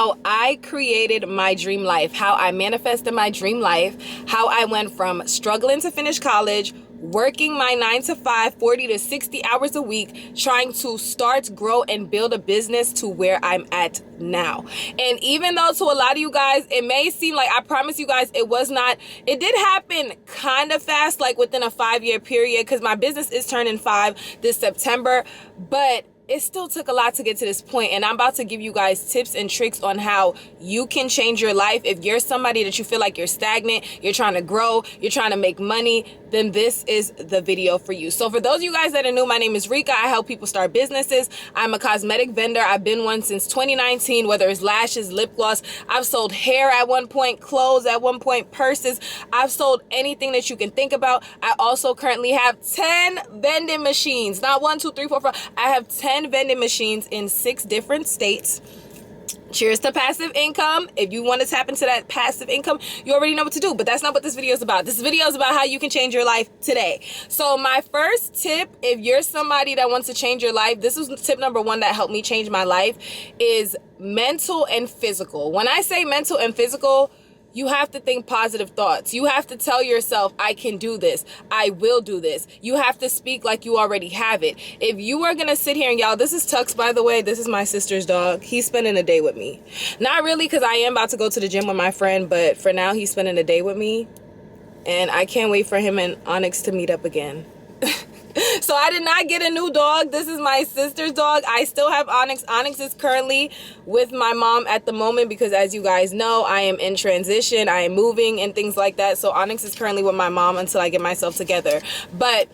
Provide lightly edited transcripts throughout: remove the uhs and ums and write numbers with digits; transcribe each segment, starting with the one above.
How I created my dream life, how I manifested my dream life, how I went from struggling to finish college, working my 9 to 5, 40 to 60 hours a week, trying to start, grow, and build a business to where I'm at now. And even though to a lot of you guys, it may seem like, I promise you guys, it did happen kind of fast, like within a 5-year period, because my business is turning 5 this September, but it still took a lot to get to this point, and I'm about to give you guys tips and tricks on how you can change your life. If you're somebody that you feel like you're stagnant, you're trying to grow, you're trying to make money, then this is the video for you. So for those of you guys that are new, my name is Rika. I help people start businesses. I'm a cosmetic vendor. I've been one since 2019, whether it's lashes, lip gloss. I've sold hair at one point, clothes at one point, purses. I've sold anything that you can think about. I also currently have 10 vending machines. Not 1, 2, 3, 4, 5. I have 10 vending machines in 6 different states. Cheers to passive income. If you want to tap into that passive income, you already know what to do, but that's not what this video is about. This video is about how you can change your life today. So my first tip, if you're somebody that wants to change your life, this was tip number 1 that helped me change my life, is mental and physical. When I say mental and physical, you have to think positive thoughts. You have to tell yourself, I can do this. I will do this. You have to speak like you already have it. If you are going to sit here, and y'all, this is Tux, by the way. This is my sister's dog. He's spending a day with me. Not really, because I am about to go to the gym with my friend, but for now, he's spending a day with me. And I can't wait for him and Onyx to meet up again. So I did not get a new dog. This is my sister's dog. I still have Onyx. Onyx is currently with my mom at the moment because, as you guys know, I am in transition. I am moving and things like that. So Onyx is currently with my mom until I get myself together. But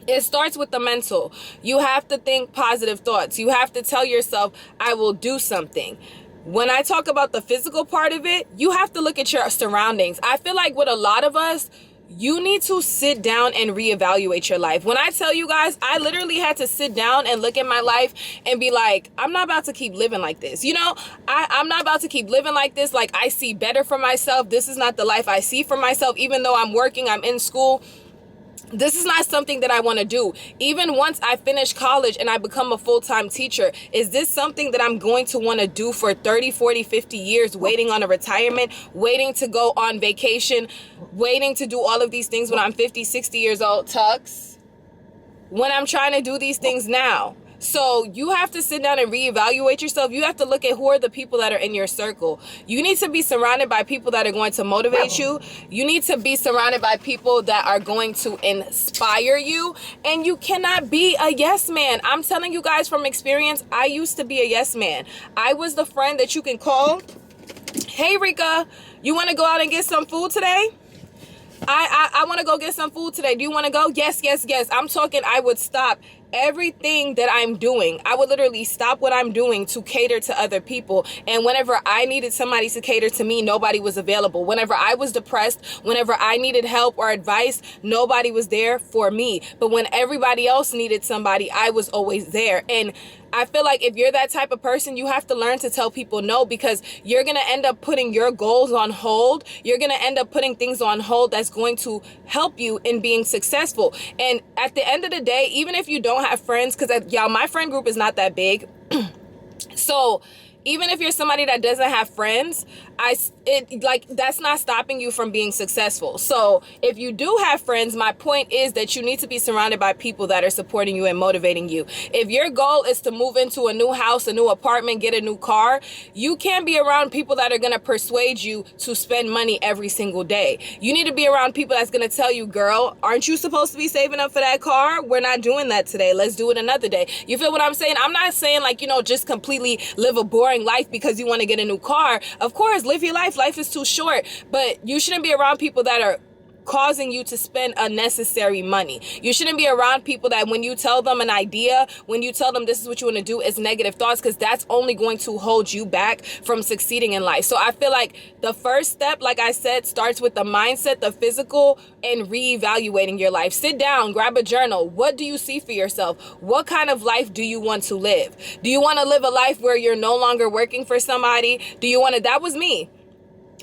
it starts with the mental. You have to think positive thoughts. You have to tell yourself, I will do something. When I talk about the physical part of it, you have to look at your surroundings. I feel like with a lot of us, you need to sit down and reevaluate your life. When I tell you guys, I literally had to sit down and look at my life and be like, I'm not about to keep living like this. You know, I'm not about to keep living like this. Like, I see better for myself. This is not the life I see for myself. Even though I'm working, I'm in school, this is not something that I want to do. Even once I finish college and I become a full-time teacher, is this something that I'm going to want to do for 30, 40, 50 years, waiting on a retirement, waiting to go on vacation, waiting to do all of these things when I'm 50, 60 years old, Tux, when I'm trying to do these things now? So you have to sit down and reevaluate yourself. You have to look at who are the people that are in your circle. You need to be surrounded by people that are going to motivate you. You need to be surrounded by people that are going to inspire you. And you cannot be a yes man. I'm telling you guys from experience, I used to be a yes man. I was the friend that you can call. Hey, Rika, you want to go out and get some food today? I want to go get some food today. Do you want to go? Yes, yes, yes. I'm talking, I would stop everything that I'm doing. I would literally stop what I'm doing to cater to other people. And whenever I needed somebody to cater to me, nobody was available. Whenever I was depressed, whenever I needed help or advice, nobody was there for me. But when everybody else needed somebody, I was always there. And I feel like if you're that type of person, you have to learn to tell people no, because you're going to end up putting your goals on hold. You're going to end up putting things on hold that's going to help you in being successful. And at the end of the day, even if you don't have friends, because y'all, my friend group is not that big. So even if you're somebody that doesn't have friends, that's not stopping you from being successful. So if you do have friends, my point is that you need to be surrounded by people that are supporting you and motivating you. If your goal is to move into a new house, a new apartment, get a new car, you can't be around people that are going to persuade you to spend money every single day. You need to be around people that's going to tell you, girl, aren't you supposed to be saving up for that car? We're not doing that today. Let's do it another day. You feel what I'm saying? I'm not saying just completely live a boring life because you want to get a new car. Of course, live your life. Life is too short, but you shouldn't be around people that are causing you to spend unnecessary money. You shouldn't be around people that when you tell them an idea, when you tell them this is what you want to do, it's negative thoughts, because that's only going to hold you back from succeeding in life. So I feel like the first step, like I said, starts with the mindset, the physical, and reevaluating your life. Sit down, grab a journal. What do you see for yourself? What kind of life do you want to live? Do you want to live a life where you're no longer working for somebody? Do you want to, that was me.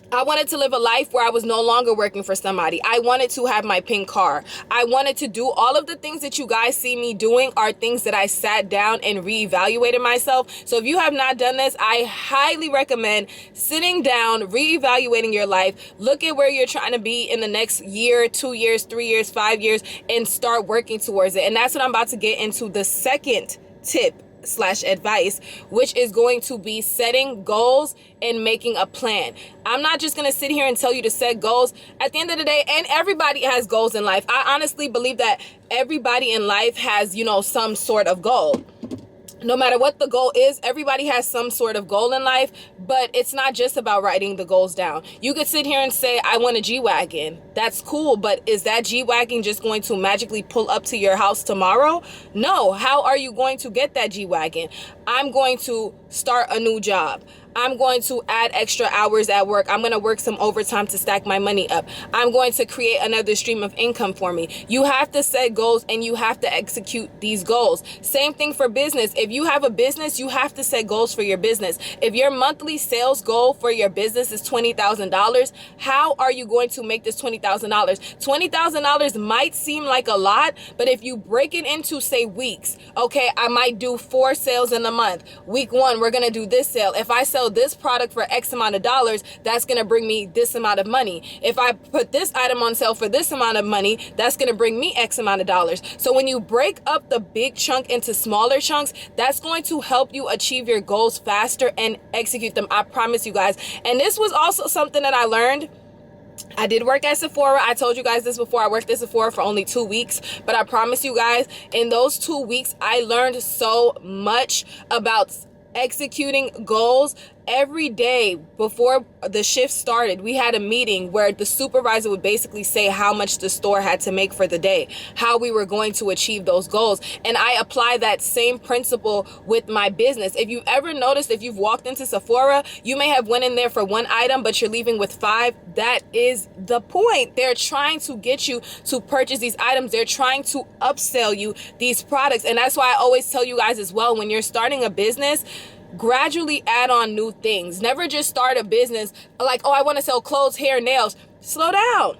I wanted to live a life where I was no longer working for somebody. I wanted to have my pink car. I wanted to do all of the things that you guys see me doing are things that I sat down and reevaluated myself. So if you have not done this, I highly recommend sitting down, reevaluating your life, look at where you're trying to be in the next year, 2 years, 3 years, 5 years, and start working towards it. And that's what I'm about to get into, the second tip / advice, which is going to be setting goals and making a plan. I'm not just going to sit here and tell you to set goals. At the end of the day, and everybody has goals in life. I honestly believe that everybody in life has, some sort of goal. No matter what the goal is, everybody has some sort of goal in life, but it's not just about writing the goals down. You could sit here and say, I want a G-Wagon. That's cool, but is that G-Wagon just going to magically pull up to your house tomorrow? No. How are you going to get that G-Wagon? I'm going to start a new job. I'm going to add extra hours at work. I'm going to work some overtime to stack my money up. I'm going to create another stream of income for me. You have to set goals and you have to execute these goals. Same thing for business. If you have a business, you have to set goals for your business. If your monthly sales goal for your business is $20,000, how are you going to make this $20,000? $20,000 might seem like a lot, but if you break it into, say, weeks, okay, I might do 4 sales in a month. Week 1, we're going to do this sale. If I sell this product for X amount of dollars, that's going to bring me this amount of money. If I put this item on sale for this amount of money, that's going to bring me X amount of dollars. So when you break up the big chunk into smaller chunks, that's going to help you achieve your goals faster and execute them. I promise you guys. And this was also something that I learned. I did work at Sephora. I told you guys this before. I worked at Sephora for only 2 weeks, but I promise you guys, in those 2 weeks, I learned so much about executing goals. Every day before the shift started, we had a meeting where the supervisor would basically say how much the store had to make for the day, how we were going to achieve those goals. And I apply that same principle with my business. If you've ever noticed, if you've walked into Sephora, you may have went in there for 1 item, but you're leaving with 5. That is the point. They're trying to get you to purchase these items. They're trying to upsell you these products. And that's why I always tell you guys as well, when you're starting a business, gradually add on new things. Never just start a business like, oh, I want to sell clothes, hair, nails. Slow down.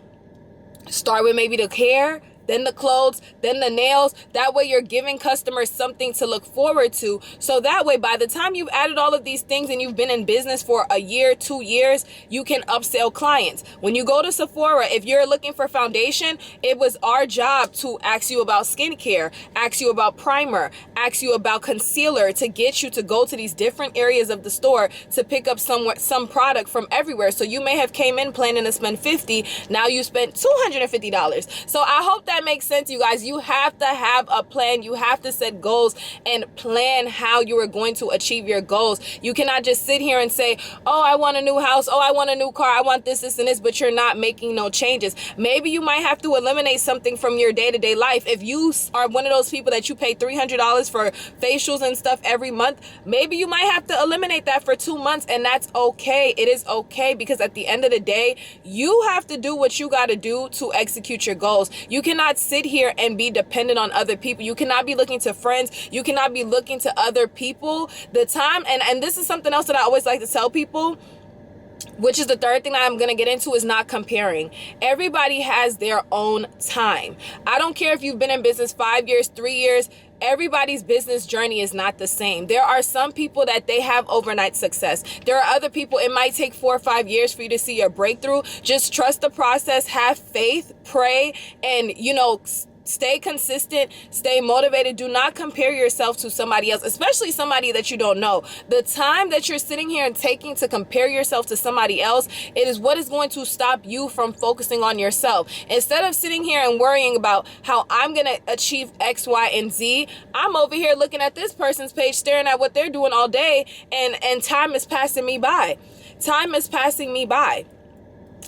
Start with maybe the hair, then the clothes, then the nails. That way you're giving customers something to look forward to. So that way, by the time you've added all of these things and you've been in business for a year, 2 years, you can upsell clients. When you go to Sephora, if you're looking for foundation, it was our job to ask you about skincare, ask you about primer, ask you about concealer, to get you to go to these different areas of the store to pick up some product from everywhere. So you may have came in planning to spend $50. Now you spent $250. So I hope that makes sense, you guys. You have to have a plan. You have to set goals and plan how you are going to achieve your goals. You cannot just sit here and say, oh, I want a new house. Oh, I want a new car. I want this, this, and this, but you're not making no changes. Maybe you might have to eliminate something from your day-to-day life. If you are one of those people that you pay $300 for facials and stuff every month, maybe you might have to eliminate that for 2 months, and that's okay. It is okay, because at the end of the day, you have to do what you got to do to execute your goals. You cannot sit here and be dependent on other people. You cannot be looking to friends. You cannot be looking to other people. The time, and this is something else that I always like to tell people, which is the third thing that I'm going to get into, is not comparing. Everybody has their own time. I don't care if you've been in business 5 years, 3 years. Everybody's business journey is not the same. There are some people that they have overnight success. There are other people, it might take 4 or 5 years for you to see your breakthrough. Just trust the process, have faith, pray, and, stay consistent, stay motivated. Do not compare yourself to somebody else, especially somebody that you don't know. The time that you're sitting here and taking to compare yourself to somebody else, it is what is going to stop you from focusing on yourself. Instead of sitting here and worrying about how I'm going to achieve X, Y, and Z, I'm over here looking at this person's page, staring at what they're doing all day, and time is passing me by. Time is passing me by.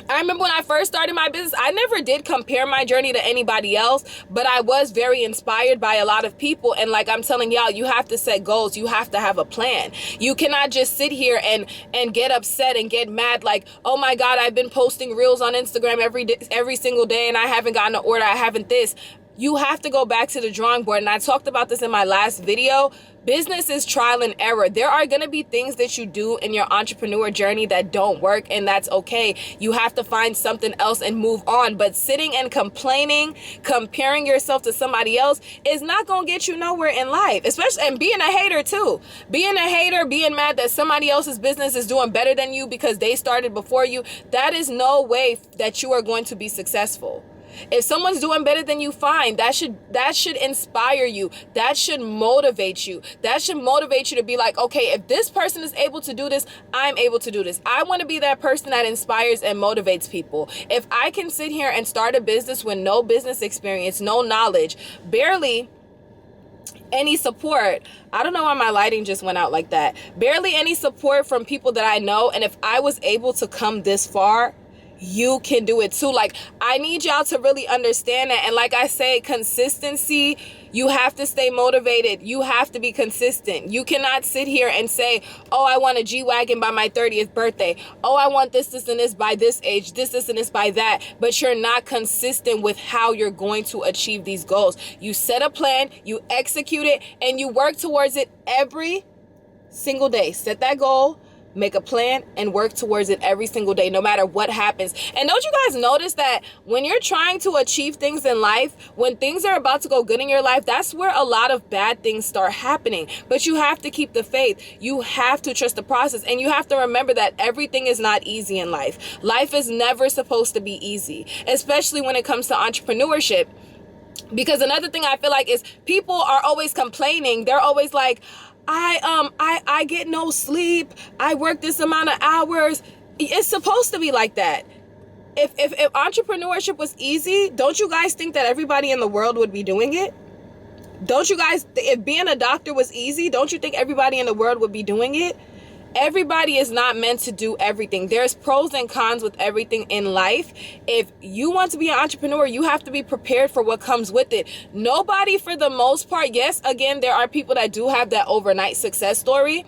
I remember when I first started my business, I never did compare my journey to anybody else, but I was very inspired by a lot of people. And like I'm telling y'all, you have to set goals. You have to have a plan. You cannot just sit here and get upset and get mad like, oh my God, I've been posting reels on Instagram every single day and I haven't gotten an order. I haven't this. you have to go back to the drawing board. And I talked about this in my last video. Business is trial and error. There are going to be things that you do in your entrepreneur journey that don't work, and that's okay. You have to find something else and move on. But sitting and complaining, comparing yourself to somebody else is not going to get you nowhere in life, especially, and being a hater too. Being a hater, being mad that somebody else's business is doing better than you because they started before you, that is no way that you are going to be successful. If someone's doing better than you, fine. That should inspire you. That should motivate you. That should motivate you to be like, okay, if this person is able to do this, I'm able to do this. I want to be that person that inspires and motivates people. If I can sit here and start a business with no business experience, no knowledge, barely any support. I don't know why my lighting just went out like that. Barely any support from people that I know. And if I was able to come this far, you can do it too. Like, I need y'all to really understand that. And like I say, consistency, you have to stay motivated. You have to be consistent. You cannot sit here and say, oh, I want a G-Wagon by my 30th birthday. Oh, I want this, and this by this age, this, and this by that. But you're not consistent with how you're going to achieve these goals. You set a plan, you execute it, and you work towards it every single day. Set that goal. Make a plan and work towards it every single day, no matter what happens. And don't you guys notice that when you're trying to achieve things in life, when things are about to go good in your life, that's where a lot of bad things start happening. But you have to keep the faith. You have to trust the process. And you have to remember that everything is not easy in life. Life is never supposed to be easy, especially when it comes to entrepreneurship. Because another thing I feel like is people are always complaining. They're always like, I get no sleep. I work this amount of hours. It's supposed to be like that. If entrepreneurship was easy, don't you guys think that everybody in the world would be doing it? Don't you guys, if being a doctor was easy, don't you think everybody in the world would be doing it? Everybody is not meant to do everything. There's pros and cons with everything in life. If you want to be an entrepreneur, you have to be prepared for what comes with it. Nobody, for the most part, yes, again, there are people that do have that overnight success story.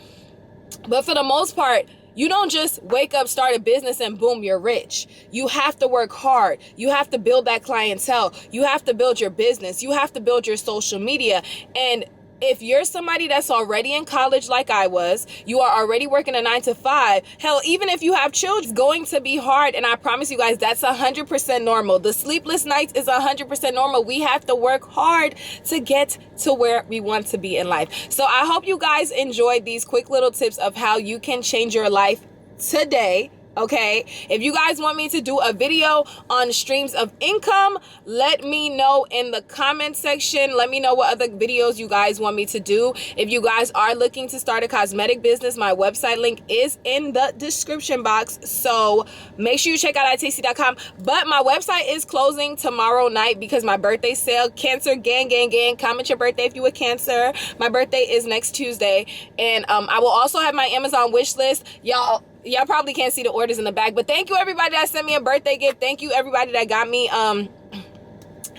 But for the most part, you don't just wake up, start a business, and boom, you're rich. You have to work hard. You have to build that clientele. You have to build your business. You have to build your social media. And if you're somebody that's already in college like I was, you are already working a 9-to-5, hell, even if you have children, it's going to be hard. And I promise you guys, that's 100% normal. The sleepless nights is 100% normal. We have to work hard to get to where we want to be in life. So I hope you guys enjoyed these quick little tips of how you can change your life today. Okay, if you guys want me to do a video on streams of income, let me know in the comment section. Let me know what other videos you guys want me to do. If you guys are looking to start a cosmetic business, my website link is in the description box. So make sure you check out itasty.com. But my website is closing tomorrow night because my birthday sale, Cancer gang. Comment your birthday if you a Cancer. My birthday is next Tuesday. And I will also have my Amazon wish list. Y'all probably can't see the orders in the back, but thank you everybody that sent me a birthday gift. Thank you everybody that got me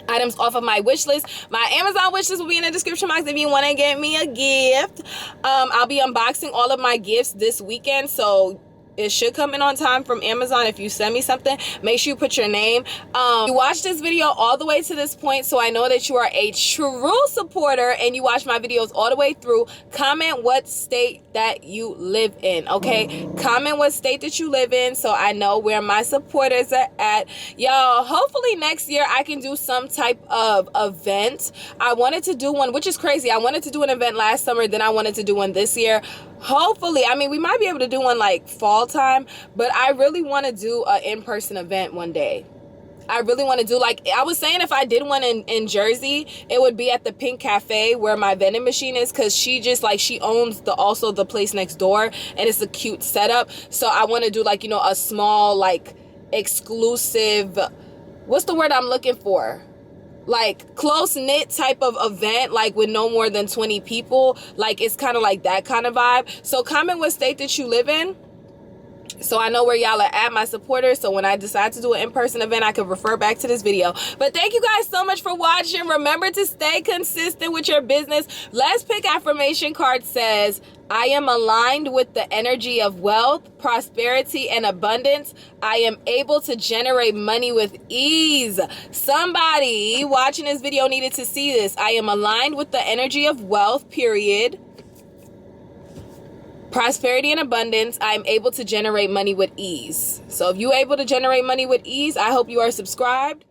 items off of my wish list. My Amazon wish list will be in the description box if you want to get me a gift. I'll be unboxing all of my gifts this weekend, so it should come in on time from Amazon. If you send me something, make sure you put your name. You watched this video all the way to this point, so I know that you are a true supporter and you watch my videos all the way through. Comment what state that you live in, okay? Comment what state that you live in so I know where my supporters are at. Y'all, hopefully next year I can do some type of event. I wanted to do one, which is crazy. I wanted to do an event last summer, then I wanted to do one this year. Hopefully, I mean, we might be able to do one like fall time, but I really want to do an in-person event one day. I really want to do, like, I was saying if I did one in Jersey, it would be at the Pink Cafe where my vending machine is, because she owns also the place next door, and it's a cute setup. So I want to do, like, you know, a small, like, exclusive, what's the word I'm looking for? Like close-knit type of event, like with no more than 20 people. Like, it's kind of like that kind of vibe. So comment what state that you live in So I know where y'all are at, my supporters. So when I decide to do an in-person event, I can refer back to this video. But thank you guys so much for watching. Remember to stay consistent with your business. Let's Pick affirmation card says, I am aligned with the energy of wealth, prosperity, and abundance. I am able to generate money with ease. Somebody watching this video needed to see this. I am aligned with the energy of wealth, period. Prosperity and abundance, I'm able to generate money with ease. So if you're able to generate money with ease, I hope you are subscribed.